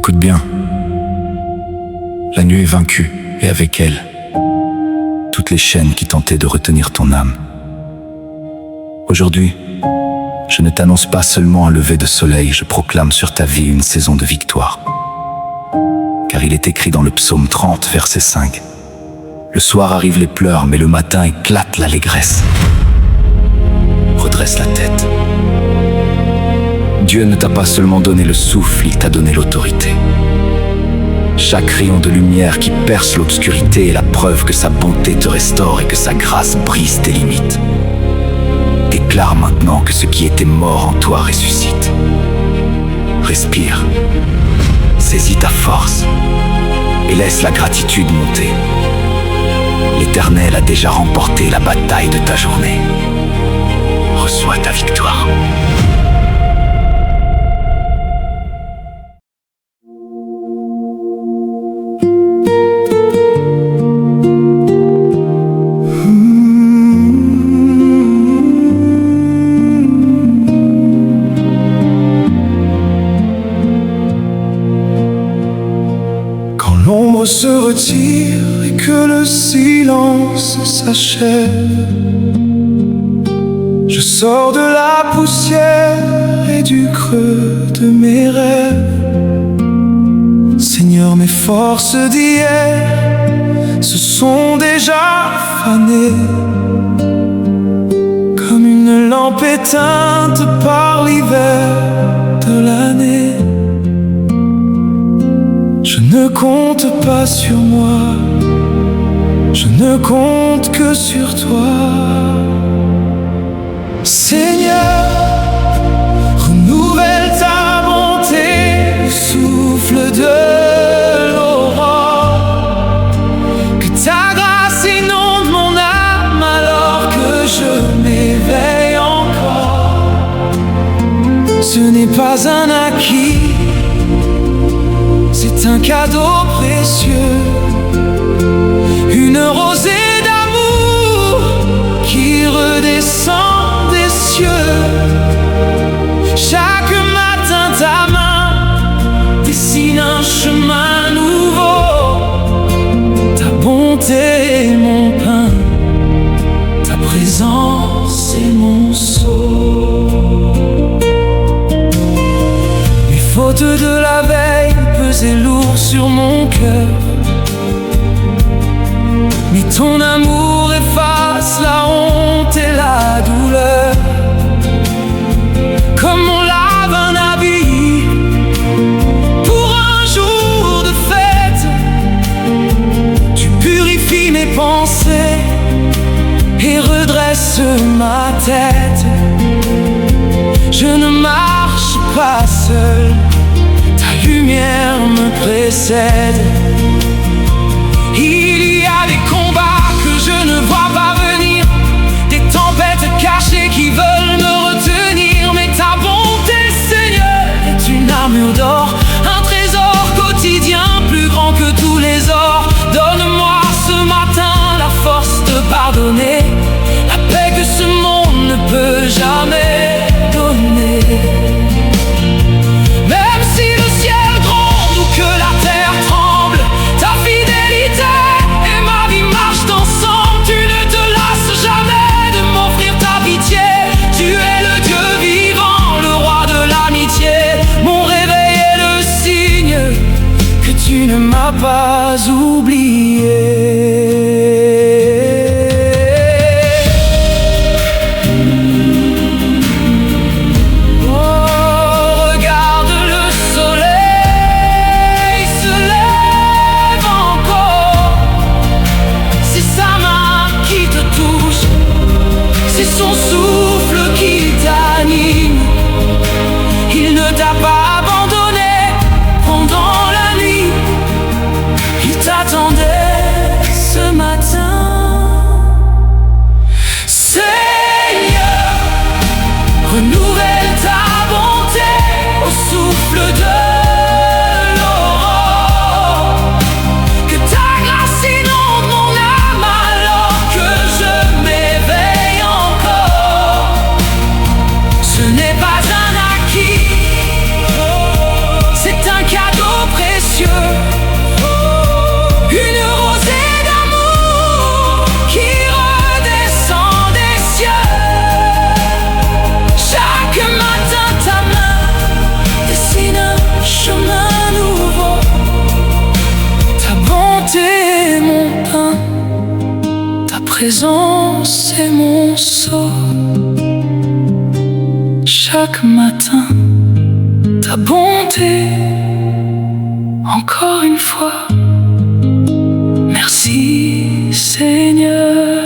Écoute bien. La nuit est vaincue, et avec elle, toutes les chaînes qui tentaient de retenir ton âme. Aujourd'hui, je ne t'annonce pas seulement un lever de soleil, je proclame sur ta vie une saison de victoire. Car il est écrit dans le psaume 30, verset 5. Le soir arrivent les pleurs, mais le matin éclate l'allégresse. Redresse la tête. Dieu ne t'a pas seulement donné le souffle, il t'a donné l'autorité. Chaque rayon de lumière qui perce l'obscurité est la preuve que sa bonté te restaure et que sa grâce brise tes limites. Déclare maintenant que ce qui était mort en toi ressuscite. Respire, saisis ta force et laisse la gratitude monter. L'Éternel a déjà remporté la bataille de ta journée. Reçois ta victoire. L'ombre se retire et que le silence s'achève. Je sors de la poussière et du creux de mes rêves. Seigneur, mes forces d'hier se sont déjà fanées, comme une lampe éteinte par l'hiver de l'année. Je ne compte pas sur moi, je ne compte que sur toi. Seigneur, renouvelle ta bonté, le souffle de l'aurore. Que ta grâce inonde mon âme alors que je m'éveille encore. Ce n'est pas un acquis, c'est un cadeau précieux, une rosée d'amour qui redescend des cieux. Chaque matin ta main dessine un chemin nouveau. Ta bonté est mon pain, ta présence est mon sceau. Les fautes de la veille pesaient lourd sur mon cœur, mais ton amour efface la honte et la douleur. Comme on lave un habit pour un jour de fête, tu purifies mes pensées et redresses ma tête. Je ne marche pas seul, ta lumière me précède. Il y a des combats que je ne vois pas venir, des tempêtes cachées qui veulent me retenir. Mais ta bonté, Seigneur, est une armure d'or, un trésor quotidien plus grand que tous les ors. Donne-moi ce matin la force de pardonner, la paix que ce monde ne peut jamais donner. Même si le ciel gronde ou que la terre tremble, ta fidélité et ma vie marchent ensemble. Tu ne te lasses jamais de m'offrir ta pitié. Tu es le Dieu vivant, le roi de l'amitié. Mon réveil est le signe que tu ne m'as pas oublié. Son souffle qui t'anime, il ne t'a pas abandonné pendant la nuit. Il t'attendait ce matin. Seigneur, renouvelle ta bonté au souffle de l'aurore. Que ta grâce inonde mon âme alors que je m'éveille encore. Ce n'est pas un acquis, c'est un cadeau précieux. chaque matin ta bonté. Encore une fois, merci Seigneur.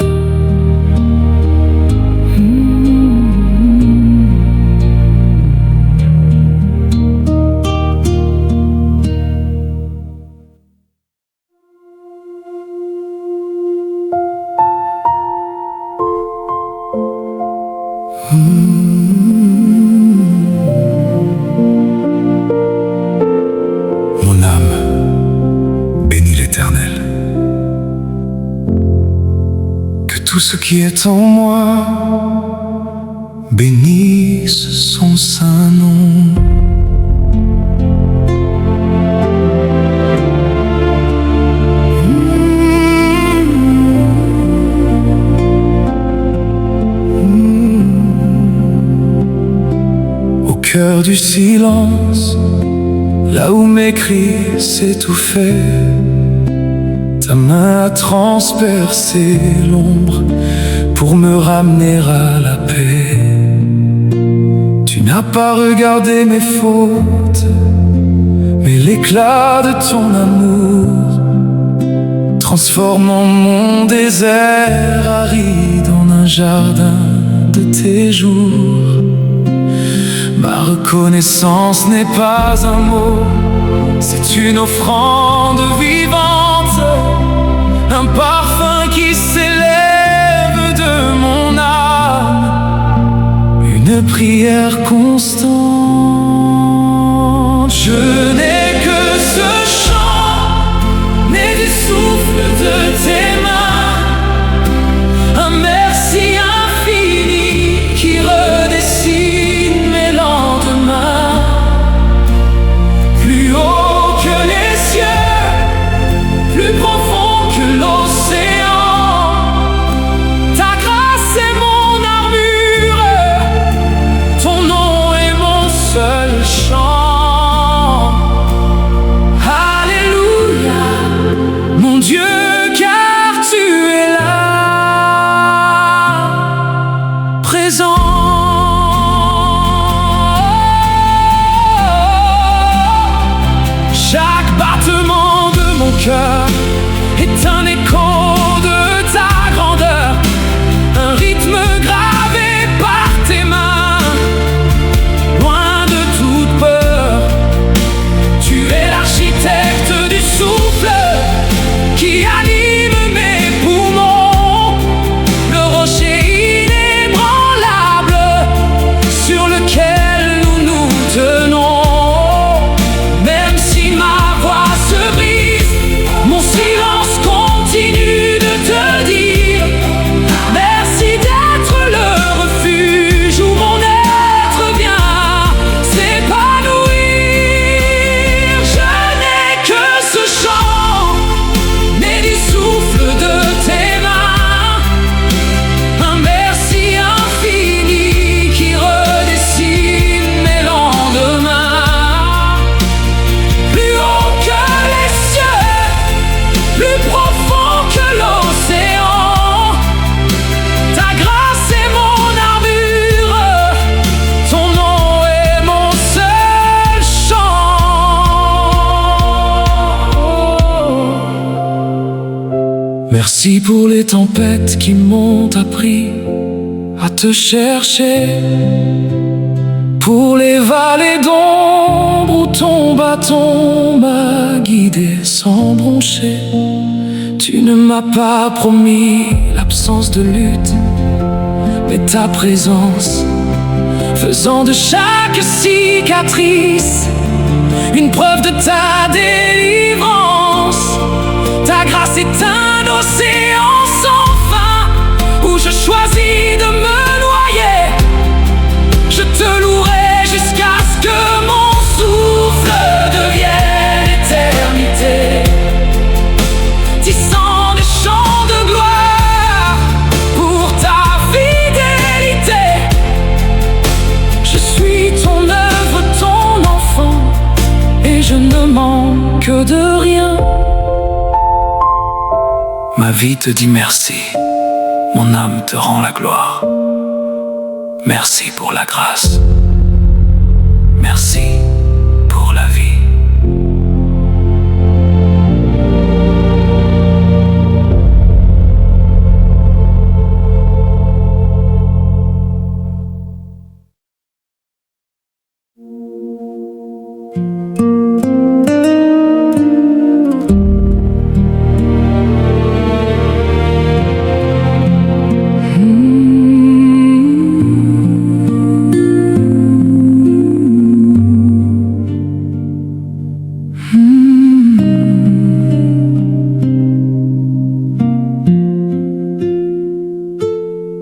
Mon âme bénit l'Éternel. Que tout ce qui est en moi bénisse son saint nom. Au cœur du silence, là où mes cris s'étouffaient, ta main a transpercé l'ombre pour me ramener à la paix. Tu n'as pas regardé mes fautes, mais l'éclat de ton amour, transformant mon désert aride en un jardin de tes jours. Ma reconnaissance n'est pas un mot, c'est une offrande vivante, un parfum qui s'élève de mon âme, une prière constante. Je n'ai que ce chant, né du souffle de tes mains, un merci infini qui redessine mes lendemains. Plus haut que les cieux, plus profond que l'océan, ta grâce est mon armure, ton nom est mon seul chant. Alléluia, mon Dieu, car tu es là, présent. Chaque battement de mon cœur est un écho de ta grandeur, un rythme gravé par tes mains. Loin de toute peur, tu es l'architecte du souffle qui anime mes poumons, le rocher inébranlable sur lequel nous nous tenons. Même si ma voix se brise, mon silence continue de te dire merci d'être le refuge où mon être vient s'épanouir. Je n'ai que ce chant, né du souffle de tes mains, un merci infini qui redessine mes lendemains. Plus haut que les cieux, plus profond que l'océan, ta grâce est mon armure, ton nom est mon seul chant. Merci pour les tempêtes qui m'ont appris à te chercher, pour les vallées d'ombre où ton bâton m'a guidé sans broncher. Tu ne m'as pas promis l'absence de lutte, mais ta présence, faisant de chaque cicatrice une preuve de ta délivrance. Ta grâce est un océan sans fin où je choisis de me noyer. Je te louerai jusqu'à ce que mon souffle devienne éternité, tissant des chants de gloire pour ta fidélité. Je suis ton œuvre, ton enfant, et je ne manque de rien. Ma vie te dit merci, mon âme te rend la gloire. Merci pour la grâce. Merci pour la vie.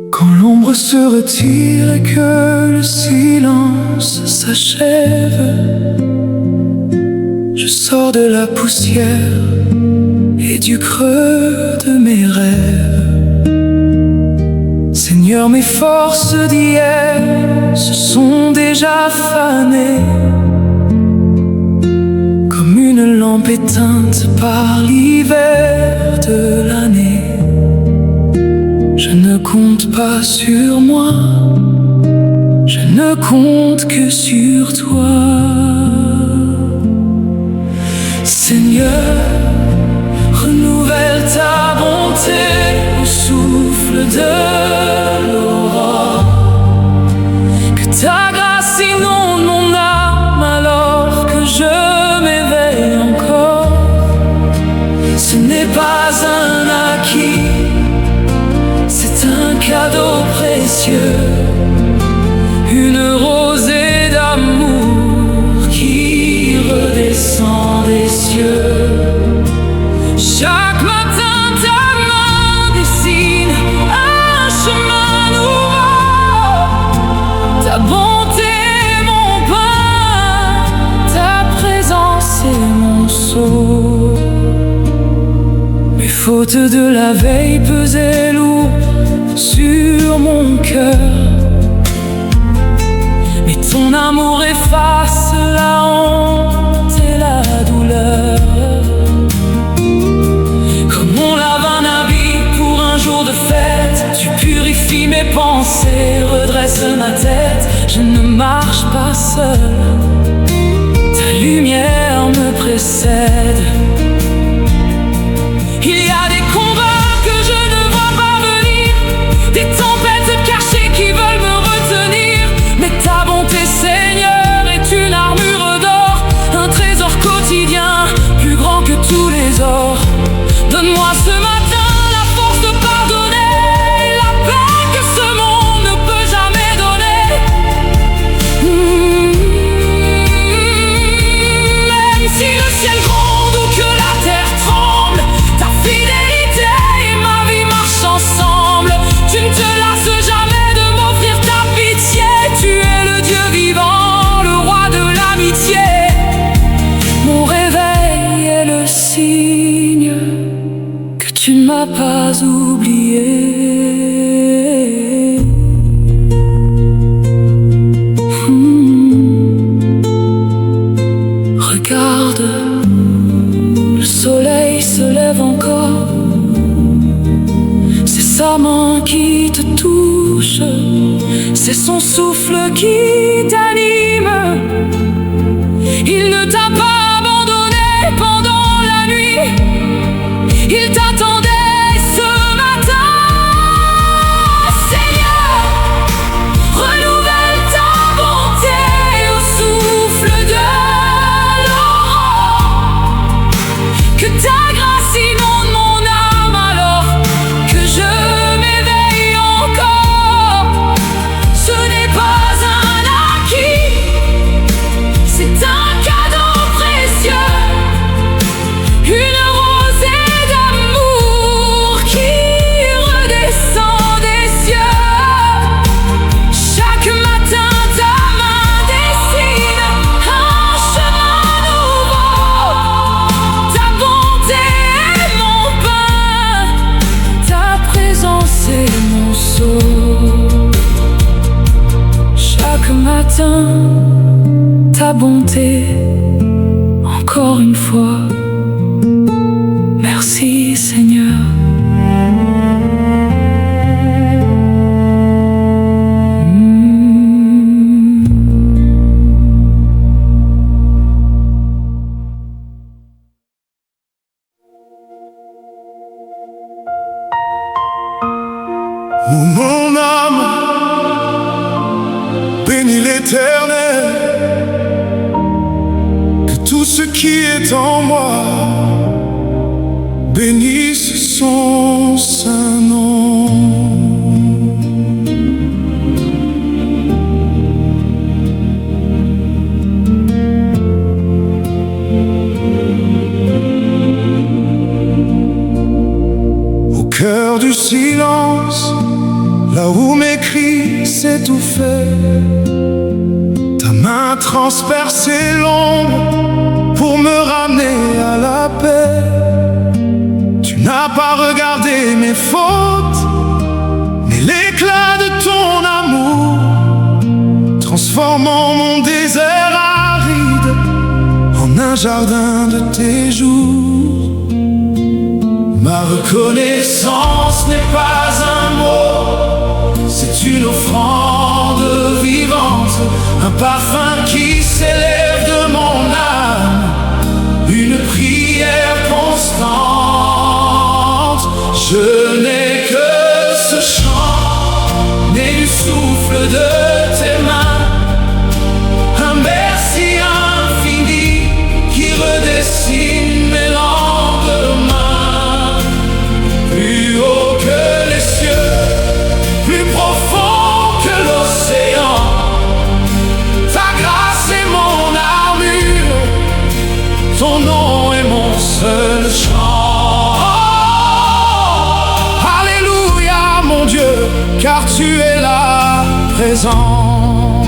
Quand l'ombre se retire et que le silence s'achève, je sors de la poussière et du creux de mes rêves. Seigneur, mes forces d'hier se sont déjà fanées, comme une lampe éteinte par l'hiver de l'année. Je ne compte pas sur moi, je ne compte que sur toi. Seigneur, renouvelle ta bonté au souffle de l'aurore. Que ta grâce inonde mon âme alors que je m'éveille encore. Ce n'est pas un acquis, c'est un cadeau précieux, une rosée d'amour qui redescend des cieux. Chaque matin ta main dessine un chemin nouveau. Ta bonté est mon pain, ta présence est mon sceau. Mes fautes de la veille pesaient lourd sur mon cœur, mais ton amour efface la honte et la douleur. Comme on lave un habit pour un jour de fête, tu purifies mes pensées, redresses ma tête. Je ne marche pas seul, ta lumière me précède. Il y a des combats que je ne vois pas venir, des tempêtes cachées qui veulent me retenir. Mais ta bonté, Seigneur, est une armure d'or, un trésor quotidien, plus grand que tous les ors. Donne-moi ce matin la force de pardonner, la paix que ce monde ne peut jamais donner. Même si le ciel gronde ou que la terre tremble, ta fidélité et ma vie marchent ensemble. Tu ne te lasses jamais de m'offrir ta pitié. Tu es le Dieu vivant, le roi de l'amitié. Mon réveil est le signe que tu ne m'as pas oublié. Regarde, le soleil se lève encore. C'est sa main qui te touche, c'est son souffle qui t'anime. Il ne t'a pas abandonné pendant la nuit, il t'attendait ce matin. Seigneur, renouvelle ta bonté au souffle de l'aurore. Que ta grâce inonde mon âme alors que je m'éveille encore. Ce n'est pas un acquis, c'est un cadeau précieux, une rosée d'amour qui redescend des cieux. Chaque matin ta main dessine un chemin nouveau. Ta bonté est mon pain, ta présence est mon sceau. Chaque matin ta bonté, encore une fois. Merci Seigneur. Éternel, que tout ce qui est en moi bénisse son saint nom. Au cœur du silence, là où mes cris s'étouffaient, ta main transperçait l'ombre pour me ramener à la paix. Tu n'as pas regardé mes fautes, mais l'éclat de ton amour, transformant mon désert aride en un jardin de tes jours. Ma reconnaissance n'est pas un mot, c'est une offrande vivante, un parfum qui s'élève de mon âme, une prière constante. Je n'ai que ce chant, né du souffle de tes mains, un merci infini qui redessine mes lendemains. Plus haut que les cieux, plus profond que l'océan, ta grâce est mon armure, ton nom est mon seul chant. Alléluia mon Dieu, car tu es là présent.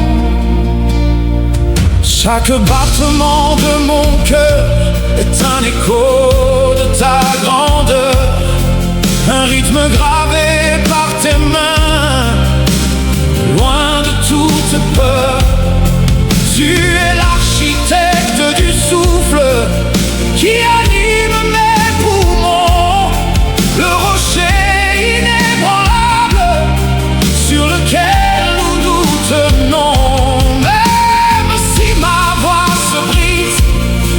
Chaque battement de mon cœur est un écho de ta grandeur, un rythme gravé par tes mains, loin de toute peur. Tu es l'architecte du souffle qui anime mes poumons, le rocher inébranlable sur lequel nous nous tenons. Même si ma voix se brise,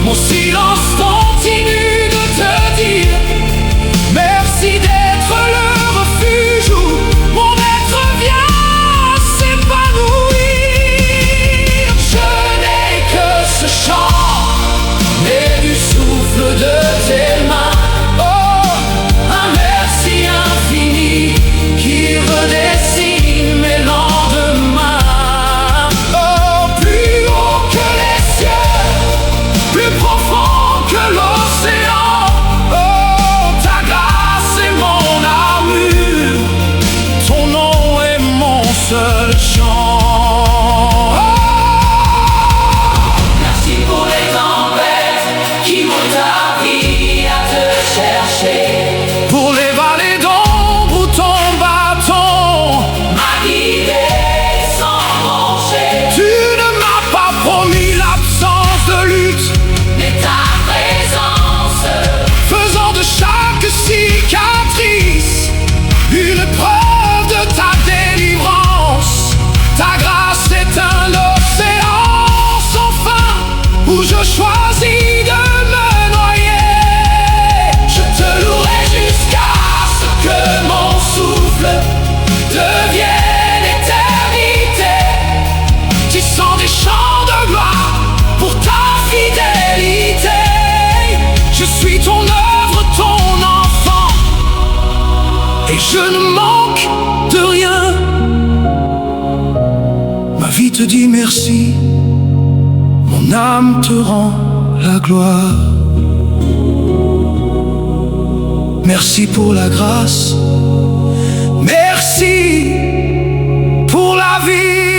mon silence continue de te dire merci d'être le refuge où mon être vient s'épanouir. Je n'ai que ce chant, né du souffle de tes mains. Oh, un merci infini qui redessine mes lendemains. Oh, plus haut que les cieux, plus profond que l'océan, oh, ta grâce est mon armure, ton nom est mon seul chant. Merci pour les tempêtes qui m'ont appris à te chercher, Pour les vallées d'ombre où ton bâton m'a guidé sans broncher, tu ne m'as pas promis l'absence de lutte, mais ta présence faisant de chaque cicatrice une preuve de ta délivrance. Ta grâce est un océan sans fin où je choisis de me noyer. Je te louerai jusqu'à ce que mon souffle devienne éternité, tissant des chants de gloire pour ta fidélité. Je suis ton œuvre, ton enfant, et je ne manque de rien. Ma vie te dit merci, mon âme te rend la gloire. Merci pour la grâce, merci pour la vie.